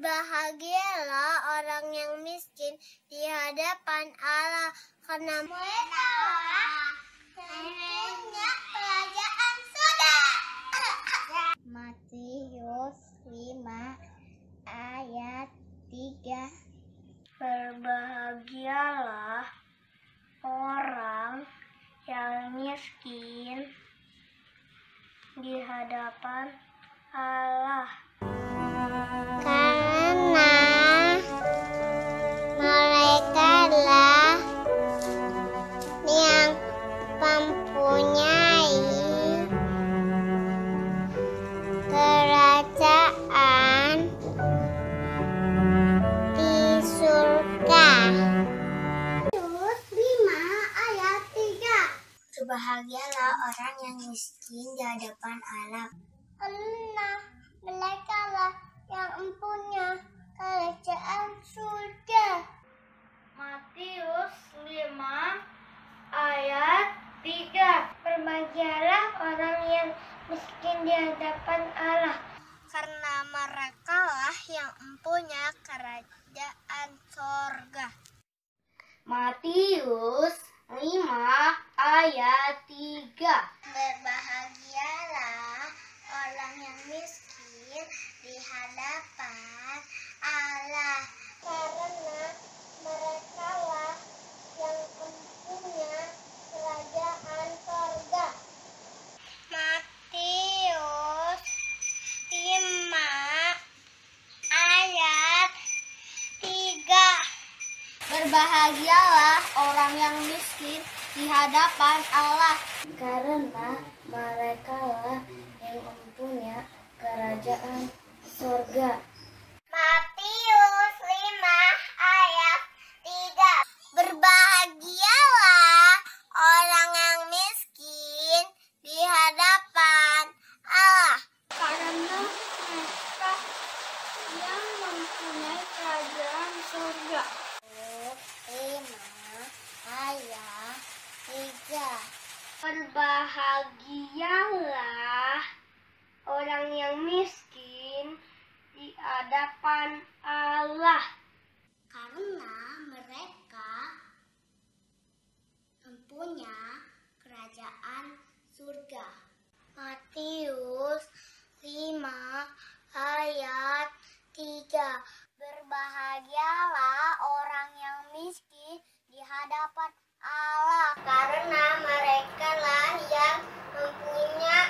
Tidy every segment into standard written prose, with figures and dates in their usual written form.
Berbahagialah orang yang miskin di hadapan Allah, karena mereka punya kerajaan surga. Matius 5 ayat 3. Berbahagialah orang yang miskin di hadapan Allah, karena merekalah yang mempunyai kerajaan di surga. Matius 5 ayat 3. Berbahagialah orang yang miskin di hadapan Allah, karena merekalah yang mempunyai kerajaan surga. Matius 5 ayat 3. Berbahagialah orang yang miskin di hadapan Allah, karena merekalah yang mempunyai kerajaan surga. Matius 5 ayat 3. Berbahagialah orang yang miskin di hadapan Allah, karena merekalah yang mempunyai kerajaan surga. Matius 5 ayat 3. Berbahagialah orang yang miskin di hadapan Allah, karena merekalah yang mempunyai kerajaan surga. Matius 5 ayat 3. Berbahagialah orang yang miskin di hadapan Allah, karena mereka yang mempunyai kerajaan surga. 5 ayat 3. Berbahagialah orang yang miskin di hadapan Allah, karena mereka mempunyai kerajaan surga. Matius 5 ayat 3. Berbahagialah orang yang miskin di hadapan Allah, karena merekalah yang mempunyai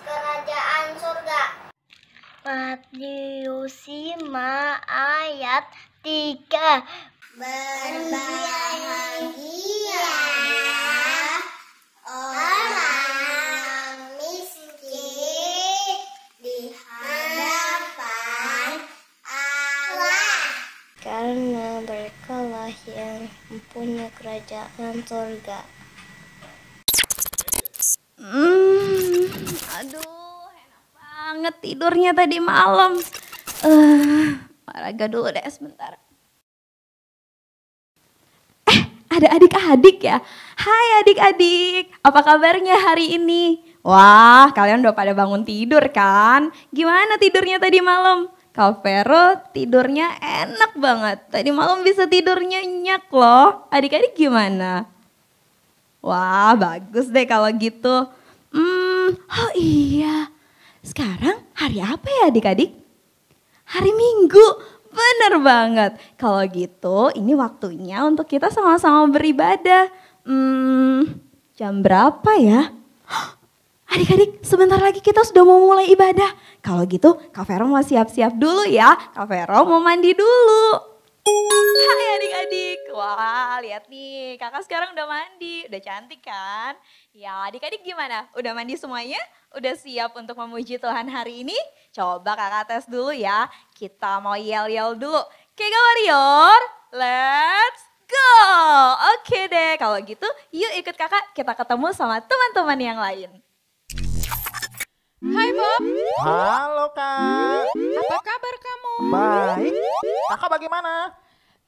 kerajaan surga. Matius 5 ayat 3. Berbahagia orang miskin di hadapan Allah, karena merekalah yang mempunyai kerajaan surga. Aduh, enak banget tidurnya tadi malam. Olahraga dulu deh sebentar. Ada adik-adik ya? Hai adik-adik, apa kabarnya hari ini? Wah, kalian udah pada bangun tidur kan? Gimana tidurnya tadi malam? Kak Vero tidurnya enak banget. Tadi malam bisa tidur nyenyak loh. Adik-adik gimana? Wah, bagus deh kalau gitu. Oh iya. Sekarang hari apa ya adik-adik? Hari Minggu. Bener banget. Kalau gitu ini waktunya untuk kita sama-sama beribadah. Jam berapa ya? Adik-adik, sebentar lagi kita sudah mau mulai ibadah. Kalau gitu Kak Vero mau siap-siap dulu ya. Kak Vero mau mandi dulu. Hai adik-adik, wah lihat nih kakak sekarang udah mandi, udah cantik kan? Ya adik-adik gimana? Udah mandi semuanya? Udah siap untuk memuji Tuhan hari ini? Coba kakak tes dulu ya, kita mau yel-yel dulu. Kega Warrior, let's go! Oke deh, kalau gitu yuk ikut kakak kita ketemu sama teman-teman yang lain. Hai Bob. Halo Kak. Apa kabar kamu? Baik. Kakak bagaimana?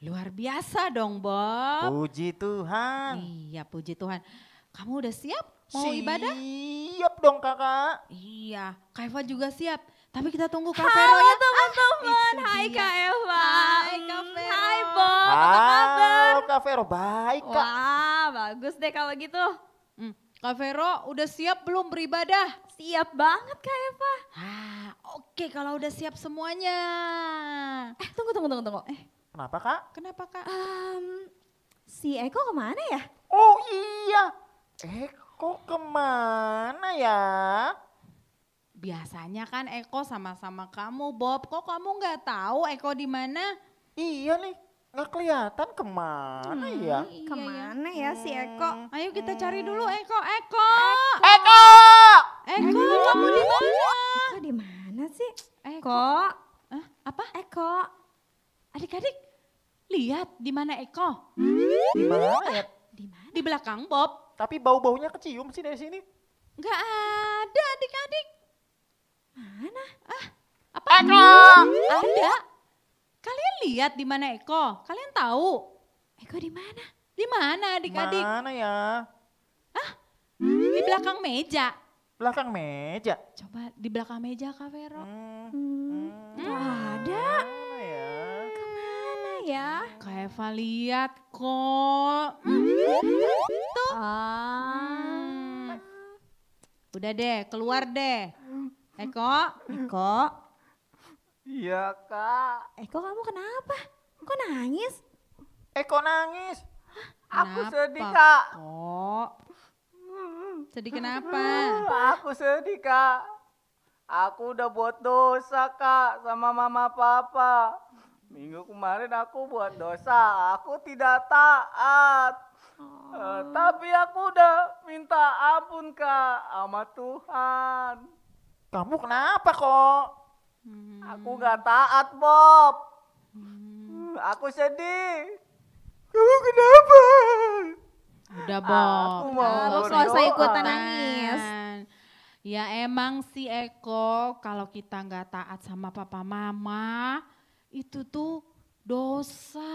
Luar biasa dong Bob. Puji Tuhan. Iya puji Tuhan. Kamu udah siap mau ibadah? Siap dong Kakak. Iya, Kak Eva juga siap. Tapi kita tunggu Kak Halo Vero ya. teman-teman, itu hai dia. Kak Eva. Hai Kak Vero. Hai Bob, apa kabar? Halo Kak Vero, baik Kak. Wah, bagus deh kalau gitu. Kak Vero udah siap belum beribadah? Siap banget Kak Eva. Oke kalau udah siap semuanya. Tunggu. Kenapa Kak? Kenapa Kak? Si Eko kemana ya? Oh iya, kok kemana ya? Biasanya kan Eko sama-sama kamu Bob. Kok kamu nggak tahu Eko di mana? Iya nih, nggak kelihatan kemana ya? Iya, Kemana ya si Eko? Ayo kita cari dulu Eko. Eko, Eko! kamu di mana? Eko di mana sih? Eko. Kok? Hah, apa? Eko. Adik-adik, lihat di mana Eko? Di mana ya? Di mana? Di belakang Bob. Tapi bau-baunya kecium sih dari sini. Nggak ada adik-adik. Mana? Apa? Ada. Kalian lihat di mana Eko? Kalian tahu? Eko di mana? Di mana adik-adik? Mana ya? Di belakang meja. Belakang meja. Coba di belakang meja Kak Vero. Nggak ada. Mana ya? Mana ya? Kak Eva lihat kok. Udah deh, keluar deh. Eko, Eko. Iya Kak. Eko kamu kenapa? Kok nangis? Eko nangis. Aku Kenapa, sedih Kak. kok. Sedih kenapa? Aku sedih Kak. Aku udah buat dosa Kak sama mama papa. Minggu kemarin aku buat dosa, aku tidak taat. Tapi aku udah minta ampun Kak sama Tuhan. Kamu kenapa kok? Aku gak taat Bob. Aku sedih. Kamu kenapa? Udah Bob. Aku mau Lo berdoa. gak usah ikutan nangis. Ya emang si Eko kalau kita nggak taat sama papa mama itu tuh dosa.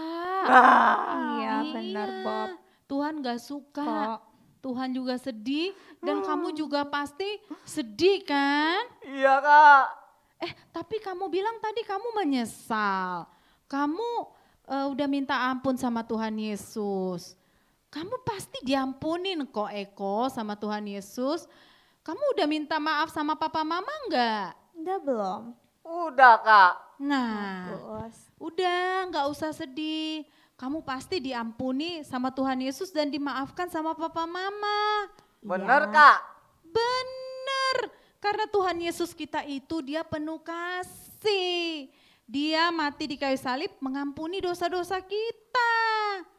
Iya benar Bob. Tuhan gak suka. Kok. Tuhan juga sedih dan kamu juga pasti sedih kan? Iya Kak. Tapi kamu bilang tadi kamu menyesal. Kamu udah minta ampun sama Tuhan Yesus. Kamu pasti diampunin kok Eko sama Tuhan Yesus. Kamu udah minta maaf sama papa mama enggak? Udah belum? Udah Kak. Nah, Bos. udah nggak usah sedih. Kamu pasti diampuni sama Tuhan Yesus dan dimaafkan sama papa mama. Bener Kak. Bener, karena Tuhan Yesus kita itu dia penuh kasih. Dia mati di kayu salib mengampuni dosa-dosa kita.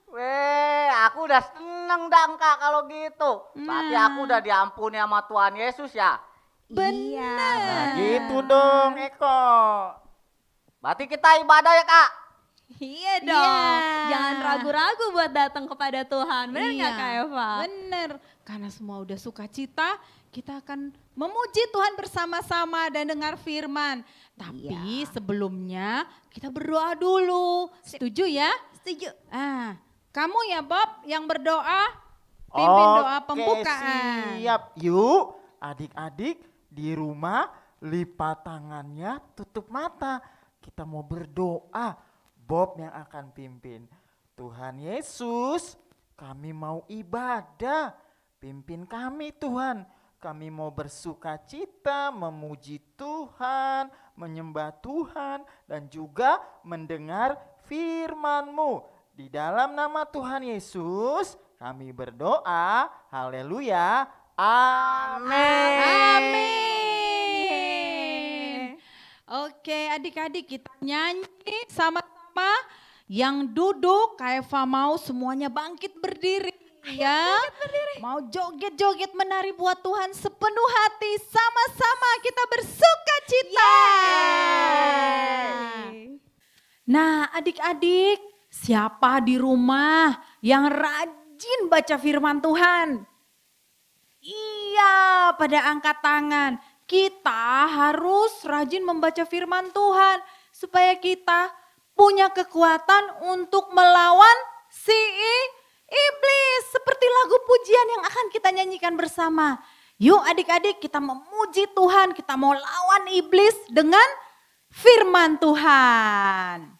Weh, aku udah seneng dong Kak kalau gitu. Berarti aku udah diampuni sama Tuhan Yesus ya. Iya. Gitu dong Eko. Berarti kita ibadah ya Kak. Iya dong. Iya. Jangan ragu-ragu buat datang kepada Tuhan. Benar nggak Kak Eva? Bener, karena semua udah sukacita, kita akan memuji Tuhan bersama-sama dan dengar firman. Tapi sebelumnya kita berdoa dulu. Setuju ya? Setuju. Kamu ya Bob yang berdoa, pimpin doa Oke, pembukaan. siap. Yuk adik-adik di rumah lipat tangannya, tutup mata. Kita mau berdoa. Bob yang akan pimpin. Tuhan Yesus, kami mau ibadah. Pimpin kami Tuhan. Kami mau bersuka cita, memuji Tuhan, menyembah Tuhan, dan juga mendengar firman-Mu. Di dalam nama Tuhan Yesus, kami berdoa. Haleluya. Amin. Amin. Oke adik-adik kita nyanyi sama-sama. Yang duduk Kak Eva mau semuanya bangkit berdiri. Ya, mau joget-joget menari buat Tuhan sepenuh hati. Sama-sama kita bersuka cita. Nah adik-adik, siapa di rumah yang rajin baca firman Tuhan? Iya, pada angkat tangan. Kita harus rajin membaca firman Tuhan supaya kita punya kekuatan untuk melawan si iblis. Seperti lagu pujian yang akan kita nyanyikan bersama. Yuk adik-adik kita memuji Tuhan, kita mau lawan iblis dengan firman Tuhan.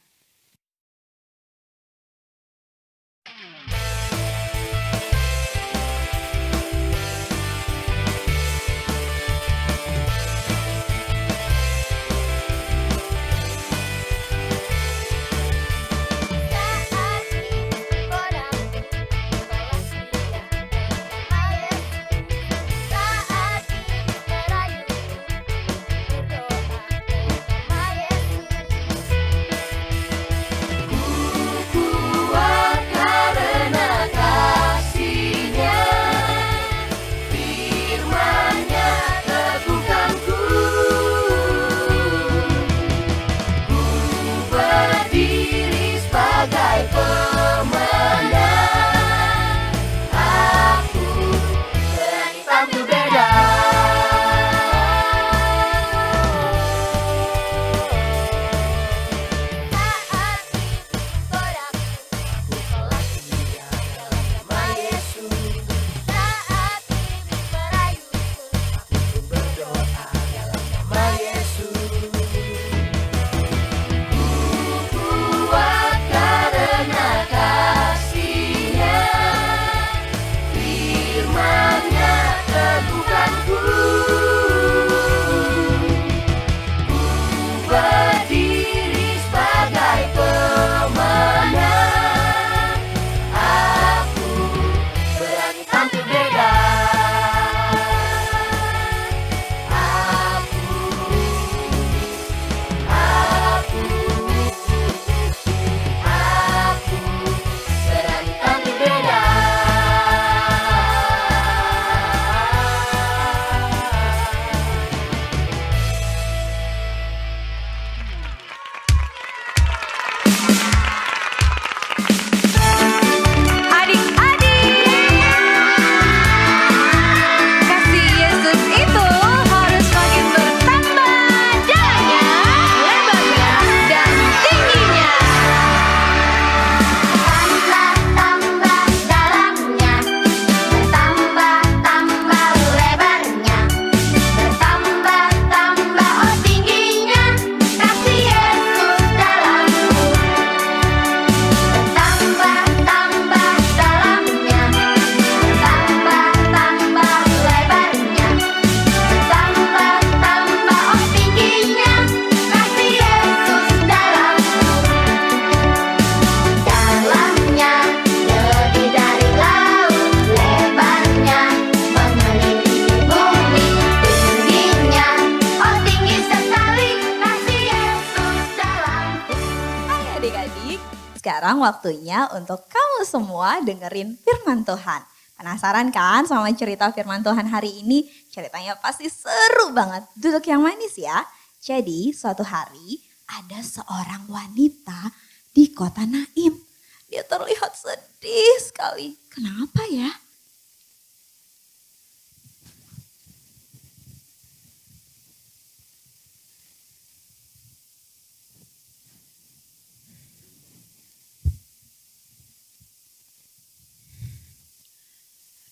Sekarang waktunya untuk kamu semua dengerin firman Tuhan. Penasaran kan sama cerita firman Tuhan hari ini? Ceritanya pasti seru banget. Duduk yang manis ya. Jadi suatu hari ada seorang wanita di kota Naim. Dia terlihat sedih sekali. Kenapa ya?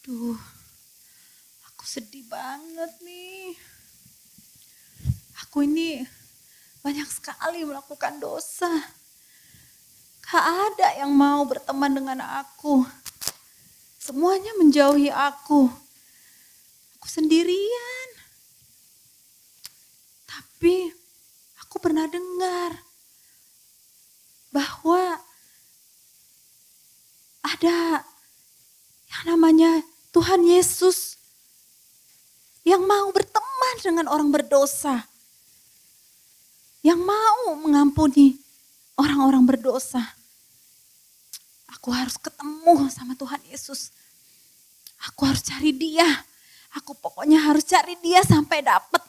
Aduh, aku sedih banget nih. Aku ini banyak sekali melakukan dosa. Gak ada yang mau berteman dengan aku. Semuanya menjauhi aku. Aku sendirian. Tapi aku pernah dengar bahwa ada yang namanya Tuhan Yesus yang mau berteman dengan orang berdosa. Yang mau mengampuni orang-orang berdosa. Aku harus ketemu sama Tuhan Yesus. Aku harus cari dia. Aku pokoknya harus cari dia sampai dapat.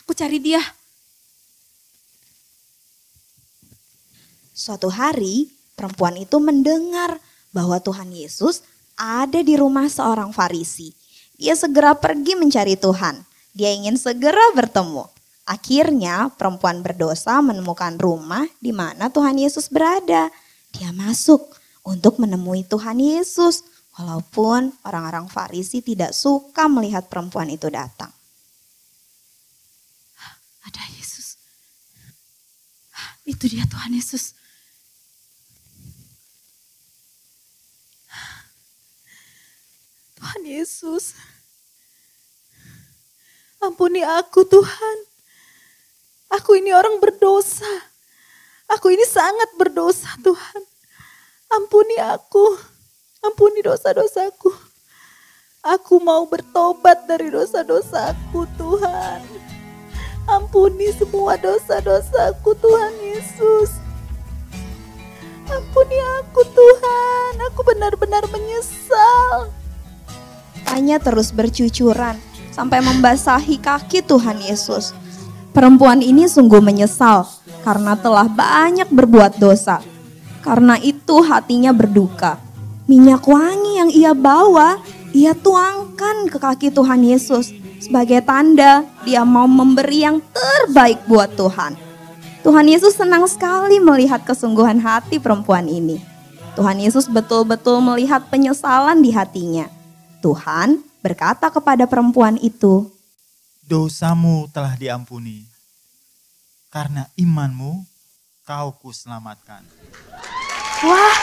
Aku cari dia. Suatu hari perempuan itu mendengar bahwa Tuhan Yesus ada di rumah seorang Farisi. Dia segera pergi mencari Tuhan. Dia ingin segera bertemu. Akhirnya perempuan berdosa menemukan rumah di mana Tuhan Yesus berada. Dia masuk untuk menemui Tuhan Yesus. Walaupun orang-orang Farisi tidak suka melihat perempuan itu datang. Ada Yesus. Itu dia Tuhan Yesus. Tuhan Yesus. Ampuni aku Tuhan. Aku ini orang berdosa. Aku ini sangat berdosa Tuhan. Ampuni aku. Ampuni dosa-dosaku. Aku mau bertobat dari dosa-dosaku Tuhan. Ampuni semua dosa-dosaku Tuhan Yesus. Ampuni aku Tuhan. Aku benar-benar menyesal. Tanya terus bercucuran sampai membasahi kaki Tuhan Yesus. Perempuan ini sungguh menyesal karena telah banyak berbuat dosa. Karena itu hatinya berduka. Minyak wangi yang ia bawa, ia tuangkan ke kaki Tuhan Yesus. Sebagai tanda dia mau memberi yang terbaik buat Tuhan. Tuhan Yesus senang sekali melihat kesungguhan hati perempuan ini. Tuhan Yesus betul-betul melihat penyesalan di hatinya. Tuhan berkata kepada perempuan itu, dosamu telah diampuni. Karena imanmu, kau kuselamatkan. wah,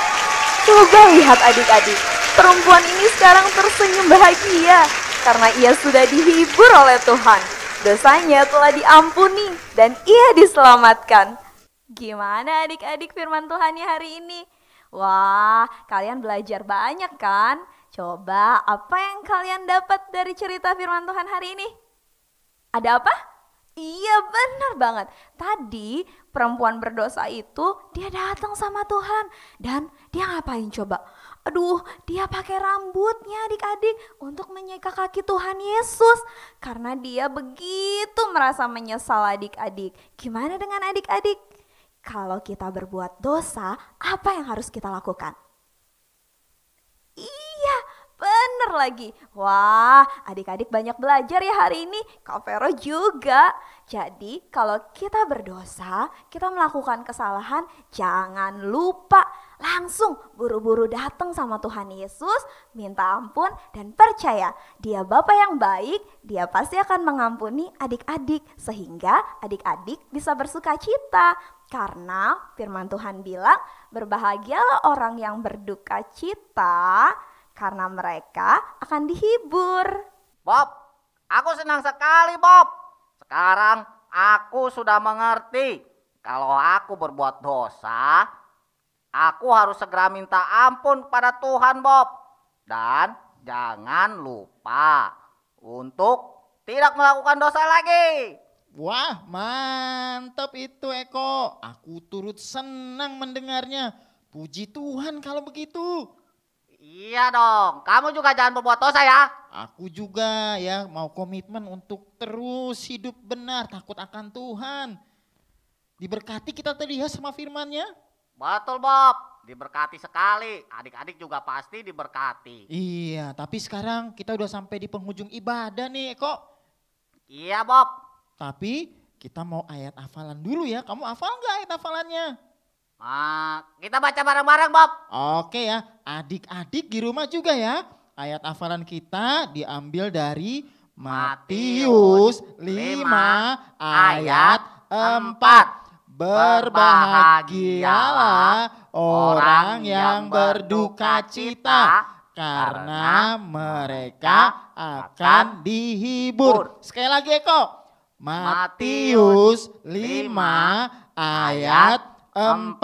coba lihat adik-adik. Perempuan ini sekarang tersenyum bahagia karena ia sudah dihibur oleh Tuhan. Dosanya telah diampuni dan ia diselamatkan. Gimana adik-adik firman Tuhannya hari ini? Wah, kalian belajar banyak kan? Coba apa yang kalian dapat dari cerita firman Tuhan hari ini? Ada apa? Iya benar banget. Tadi perempuan berdosa itu dia datang sama Tuhan. Dan dia ngapain coba? Aduh, dia pakai rambutnya adik-adik untuk menyeka kaki Tuhan Yesus. Karena dia begitu merasa menyesal adik-adik. Gimana dengan adik-adik? Kalau kita berbuat dosa, apa yang harus kita lakukan? Iya, bener lagi. Wah, adik-adik banyak belajar ya hari ini. Kak Vero juga. Jadi kalau kita berdosa, kita melakukan kesalahan, jangan lupa langsung buru-buru datang sama Tuhan Yesus, minta ampun dan percaya Dia Bapa yang baik, Dia pasti akan mengampuni adik-adik sehingga adik-adik bisa bersuka cita. Karena firman Tuhan bilang, berbahagialah orang yang berduka cita karena mereka akan dihibur. Bob, aku senang sekali Bob. Sekarang aku sudah mengerti kalau aku berbuat dosa, aku harus segera minta ampun pada Tuhan Bob. Dan jangan lupa untuk tidak melakukan dosa lagi. Wah, mantap itu Eko. Aku turut senang mendengarnya. Puji Tuhan kalau begitu. Iya dong, kamu juga jangan berbuat dosa ya. Aku juga ya mau komitmen untuk terus hidup benar, takut akan Tuhan. Diberkati kita tadi ya sama firman-Nya. Betul Bob, diberkati sekali. Adik-adik juga pasti diberkati. Iya, tapi sekarang kita udah sampai di penghujung ibadah nih Eko. Iya Bob. Tapi kita mau ayat hafalan dulu ya. Kamu hafal nggak ayat hafalannya? Kita baca bareng-bareng Bob. Oke ya, adik-adik di rumah juga ya. Ayat hafalan kita diambil dari Matius 5 ayat 4. Berbahagialah orang yang berduka cita karena mereka akan dihibur. Sekali lagi Eko. Matius 5 ayat 4.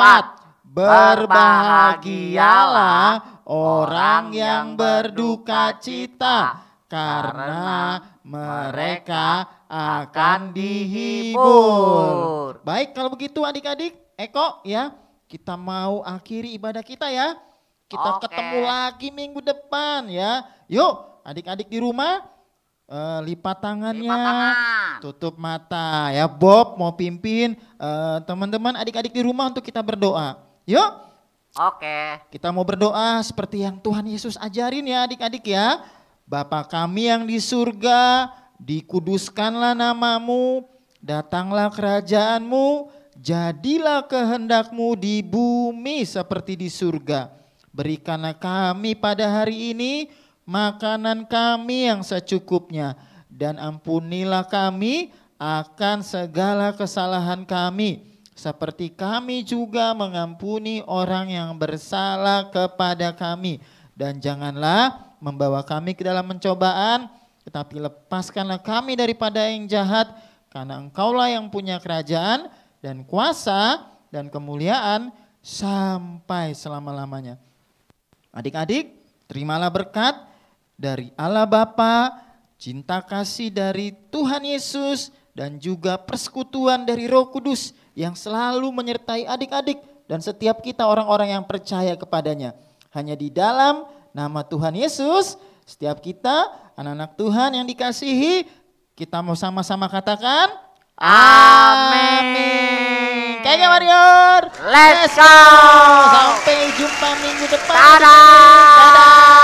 Berbahagialah orang yang berduka cita karena mereka akan dihibur. Baik kalau begitu adik-adik, Eko ya, kita mau akhiri ibadah kita ya. Kita ketemu lagi minggu depan ya. Yuk adik-adik di rumah lipat tangannya, tutup mata ya. Bob mau pimpin teman-teman adik-adik di rumah untuk kita berdoa. Yuk. Oke. Kita mau berdoa seperti yang Tuhan Yesus ajarin ya adik-adik ya. Bapa kami yang di surga, dikuduskanlah namamu, datanglah kerajaanmu, jadilah kehendakmu di bumi seperti di surga. Berikanlah kami pada hari ini makanan kami yang secukupnya. Dan ampunilah kami akan segala kesalahan kami. Seperti kami juga mengampuni orang yang bersalah kepada kami. Dan janganlah membawa kami ke dalam pencobaan, tetapi lepaskanlah kami daripada yang jahat. Karena Engkaulah yang punya kerajaan dan kuasa dan kemuliaan sampai selama-lamanya. Adik-adik, terimalah berkat dari Allah Bapa, cinta kasih dari Tuhan Yesus, dan juga persekutuan dari Roh Kudus yang selalu menyertai adik-adik dan setiap kita orang-orang yang percaya kepadanya. Hanya di dalam nama Tuhan Yesus, setiap kita anak-anak Tuhan yang dikasihi, kita mau sama-sama katakan amin. Kayaknya warrior, Let's go. Sampai jumpa minggu depan. Dadah. Dadah.